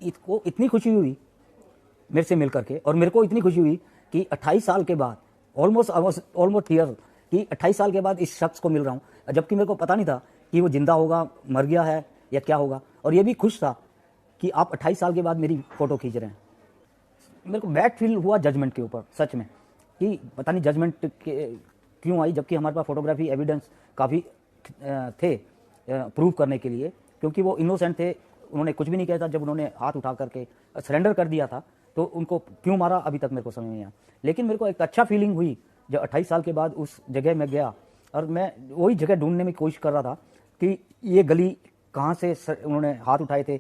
इसको इतनी खुशी हुई मेरे से मिल करके, और मेरे को इतनी खुशी हुई कि 28 साल के बाद, ऑलमोस्ट ईयर, कि 28 साल के बाद इस शख्स को मिल रहा हूँ, जबकि मेरे को पता नहीं था कि वो जिंदा होगा, मर गया है या क्या होगा। और ये भी खुश था कि आप 28 साल के बाद मेरी फ़ोटो खींच रहे हैं। मेरे को बैड फील हुआ जजमेंट के ऊपर, सच में, कि पता नहीं जजमेंट क्यों आई, जबकि हमारे पास फोटोग्राफी एविडेंस काफ़ी थे प्रूव करने के लिए, क्योंकि वो इनोसेंट थे, उन्होंने कुछ भी नहीं किया था। जब उन्होंने हाथ उठा करके सरेंडर कर दिया था तो उनको क्यों मारा अभी तक मेरे को समझ नहीं आया। लेकिन मेरे को एक अच्छा फीलिंग हुई जब 28 साल के बाद उस जगह में गया, और मैं वही जगह ढूंढने में कोशिश कर रहा था कि ये गली कहाँ से उन्होंने हाथ उठाए थे।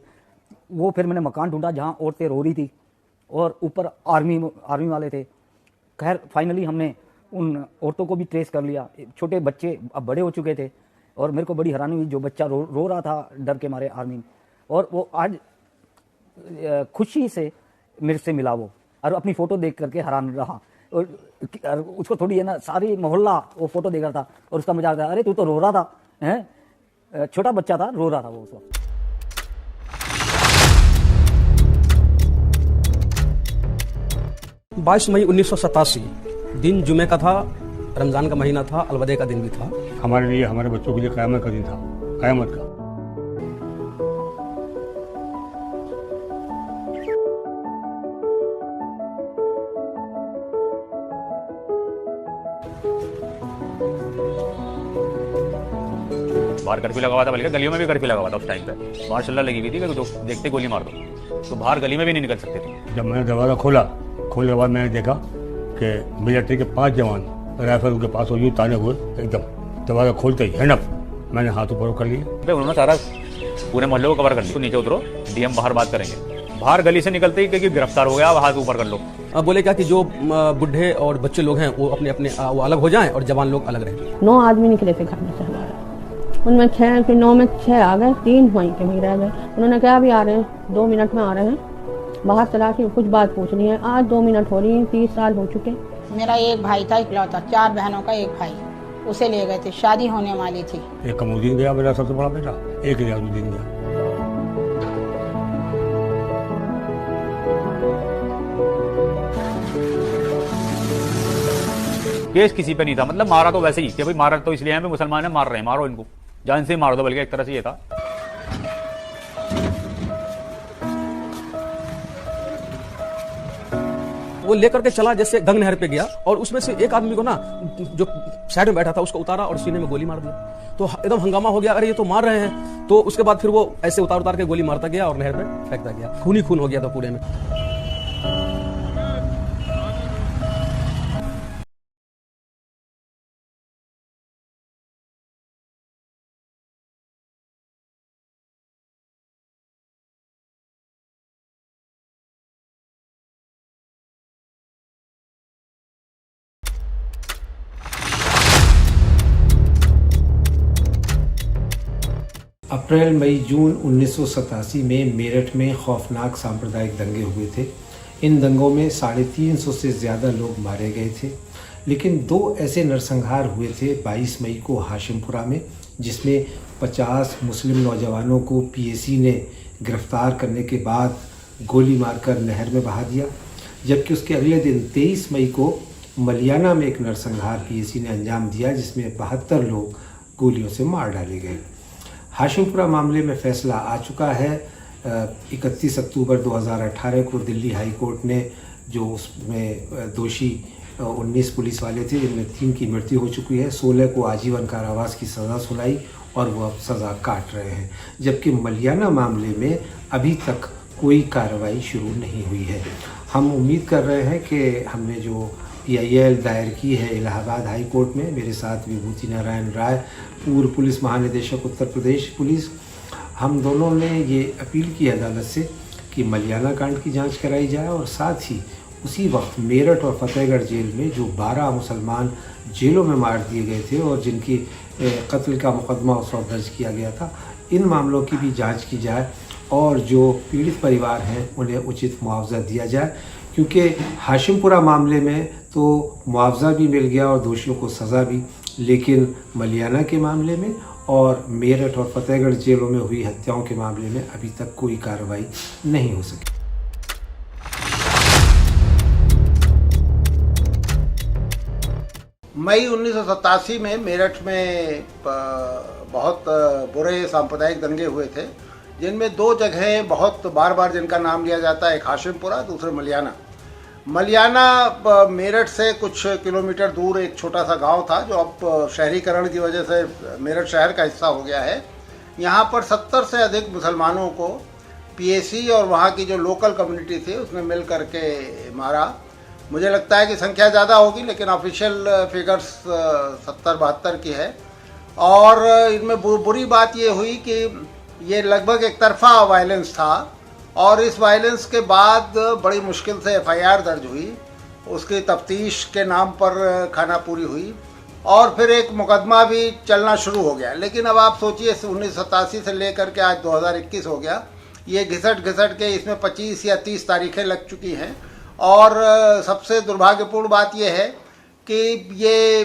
वो फिर मैंने मकान ढूंढा जहाँ औरतें रो रही थी और ऊपर आर्मी वाले थे। खैर फाइनली हमने उन औरतों को भी ट्रेस कर लिया। छोटे बच्चे अब बड़े हो चुके थे, और मेरे को बड़ी हैरानी हुई, जो बच्चा रो रहा था डर के मारे आर्मी में, और वो आज खुशी से मेरे से मिला वो, और अपनी फ़ोटो देख करके हैरान रहा। और उसको थोड़ी है ना, सारी मोहल्ला वो फ़ोटो देख रहा था और उसका मजाक था, अरे तू तो रो रहा था, हैं, छोटा बच्चा था, रो रहा था वो उस वक्त। 22 मई 1987 दिन जुमे का था, रमज़ान का महीना था, अलवदे का दिन भी था। हमारे लिए, हमारे बच्चों के लिए क़यामत का दिन था, क़यामत का। बाहर कर्फ्यू लगा हुआ था, बल्कि गलियों में भी कर्फ्यू लगा हुआ था उस टाइम पे। मार्शल्लाह लगी हुई थी कि तो देखते गोली मार दो, तो बाहर गली में भी नहीं निकल सकते थे। जब मैंने दरवाज़ा खोलने के बाद मैंने देखा कि मिलिट्री के 5 जवान राइफल के पास यूँ ताने हुए, एकदम दरवाज़ा खोलते ही हैंड अप, मैंने हाथ ऊपर कर लिए। उन्होंने सारा पूरे मोहल्ले को कवर कर लिया, नीचे उतरो, डीएम बाहर बात करेंगे। बाहर गली से निकलते ही क्योंकि गिरफ्तार हो गया, अब हाथ ऊपर कर लो। अब बोले क्या कि जो बुढ़े और बच्चे लोग हैं वो अपने अपने वो अलग हो जाएं और जवान लोग अलग रहें। 9 आदमी निकले थे घर में से हमारे, उनमें 6 फिर 9 में 6 आ गए, 3 वहीं के वहीं रह गए। उन्होंने कहा अभी आ रहे हैं, 2 मिनट में आ रहे हैं, बाहर चला के कुछ बात पूछनी है। आज 2 मिनट हो रही है, 30 साल हो चुके। मेरा एक भाई था इकलौता, 4 बहनों का एक भाई, उसे ले गए थे, शादी होने वाली थी। एक कमरुद्दीन गया मेरा सबसे बड़ा बेटा, एक रियाजुद्दीन गया। केस किसी पे नहीं था, मतलब मारा तो वैसे ही कि भाई मारा तो इसलिए हैं, मुसलमान है, मार रहे हैं, मारो इनको, जान से मार दो, बल्कि एक तरह से ये था। वो लेकर के चला जैसे गंग नहर पे गया, और उसमें से एक आदमी को ना, जो साइड में बैठा था, उसको उतारा और सीने में गोली मार दिया। तो एकदम हंगामा हो गया, अरे ये तो मार रहे हैं। तो उसके बाद फिर वो ऐसे उतार के गोली मारता गया और नहर में फेंकता गया। खून ही खून हो गया था पूरे में। अप्रैल मई जून 1987 में मेरठ में खौफनाक सांप्रदायिक दंगे हुए थे। इन दंगों में 350 से ज़्यादा लोग मारे गए थे, लेकिन 2 ऐसे नरसंहार हुए थे 22 मई को हाशिमपुरा में, जिसमें 50 मुस्लिम नौजवानों को पीएसी ने गिरफ्तार करने के बाद गोली मारकर नहर में बहा दिया। जबकि उसके अगले दिन 23 मई को मलियाना में एक नरसंहार पीएसी ने अंजाम दिया, जिसमें 72 लोग गोलियों से मार डाले गए। हाशिमपुरा मामले में फैसला आ चुका है। 31 अक्टूबर 2018 को दिल्ली हाई कोर्ट ने, जो उसमें दोषी 19 पुलिस वाले थे, जिनमें 3 की मृत्यु हो चुकी है, 16 को आजीवन कारावास की सज़ा सुनाई और वो अब सज़ा काट रहे हैं। जबकि मलियाना मामले में अभी तक कोई कार्रवाई शुरू नहीं हुई है। हम उम्मीद कर रहे हैं कि हमने जो PIL दायर की है इलाहाबाद हाई कोर्ट में, मेरे साथ विभूति नारायण राय, पूर्व पुलिस महानिदेशक उत्तर प्रदेश पुलिस, हम दोनों ने ये अपील की अदालत से कि मलियाना कांड की जांच कराई जाए, और साथ ही उसी वक्त मेरठ और फतेहगढ़ जेल में जो 12 मुसलमान जेलों में मार दिए गए थे और जिनकी कत्ल का मुकदमा उस वक्त दर्ज किया गया था, इन मामलों की भी जाँच की जाए और जो पीड़ित परिवार हैं उन्हें उचित मुआवजा दिया जाए। क्योंकि हाशिमपुरा मामले में तो मुआवजा भी मिल गया और दोषियों को सज़ा भी, लेकिन मलियाना के मामले में और मेरठ और फतेहगढ़ जेलों में हुई हत्याओं के मामले में अभी तक कोई कार्रवाई नहीं हो सकी। मई 1987 में मेरठ में बहुत बुरे सांप्रदायिक दंगे हुए थे, जिनमें दो जगहें बहुत बार बार जिनका नाम लिया जाता है, एक हाशिमपुरा, दूसरे मलियाना। मलियाना मेरठ से कुछ किलोमीटर दूर एक छोटा सा गांव था, जो अब शहरीकरण की वजह से मेरठ शहर का हिस्सा हो गया है। यहाँ पर 70 से अधिक मुसलमानों को पीएसी और वहाँ की जो लोकल कम्युनिटी थी उसने मिल करके मारा। मुझे लगता है कि संख्या ज़्यादा होगी, लेकिन ऑफिशियल फिगर्स 70-72 की है। और इनमें बुरी बात ये हुई कि ये लगभग एक तरफा वायलेंस था, और इस वायलेंस के बाद बड़ी मुश्किल से एफआईआर दर्ज हुई, उसकी तफ्तीश के नाम पर खानापूरी हुई, और फिर एक मुकदमा भी चलना शुरू हो गया। लेकिन अब आप सोचिए, 1987 से लेकर के आज 2021 हो गया, ये घिसट के इसमें 25 या 30 तारीखें लग चुकी हैं। और सबसे दुर्भाग्यपूर्ण बात यह है कि ये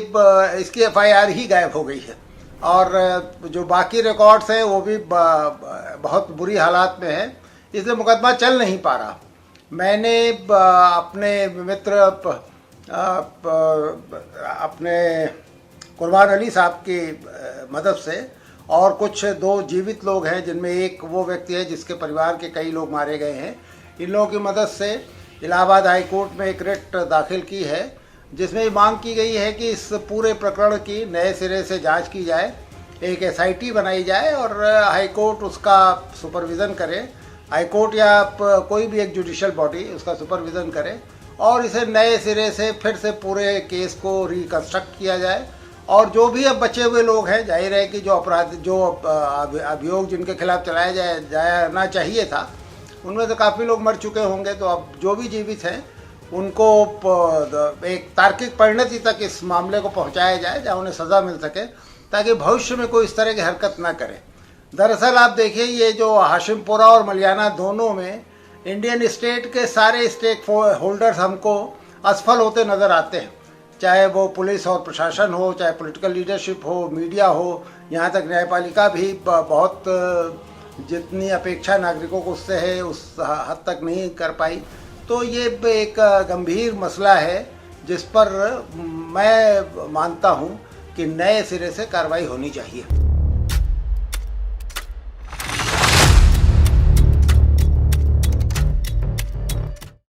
इसकी एफआईआर ही गायब हो गई है, और जो बाकी रिकॉर्ड्स हैं वो भी बहुत बुरी हालात में है, इसलिए मुकदमा चल नहीं पा रहा। मैंने अपने मित्र अपने कुर्बान अली साहब की मदद से, और कुछ 2 जीवित लोग हैं, जिनमें एक वो व्यक्ति है जिसके परिवार के कई लोग मारे गए हैं, इन लोगों की मदद से इलाहाबाद हाई कोर्ट में एक रिट दाखिल की है, जिसमें मांग की गई है कि इस पूरे प्रकरण की नए सिरे से जांच की जाए, एक एसआईटी बनाई जाए और हाई कोर्ट उसका सुपरविज़न करे, हाई कोर्ट या कोई भी एक जुडिशियल बॉडी उसका सुपरविज़न करे, और इसे नए सिरे से फिर से पूरे केस को रिकन्स्ट्रक्ट किया जाए। और जो भी अब बचे हुए लोग हैं, जाहिर है कि जो अभियोग जिनके खिलाफ चलाया जाना चाहिए था, उनमें तो काफ़ी लोग मर चुके होंगे, तो अब जो भी जीवित हैं उनको एक तार्किक परिणति तक इस मामले को पहुंचाया जाए, जहां उन्हें सज़ा मिल सके, ताकि भविष्य में कोई इस तरह की हरकत ना करे। दरअसल आप देखिए, ये जो हाशिमपुरा और मलियाना दोनों में इंडियन स्टेट के सारे स्टेक होल्डर्स हमको असफल होते नज़र आते हैं, चाहे वो पुलिस और प्रशासन हो, चाहे पॉलिटिकल लीडरशिप हो, मीडिया हो, यहाँ तक न्यायपालिका भी बहुत जितनी अपेक्षा नागरिकों को उससे है उस हद तक नहीं कर पाई। तो ये एक गंभीर मसला है, जिस पर मैं मानता हूँ कि नए सिरे से कार्रवाई होनी चाहिए।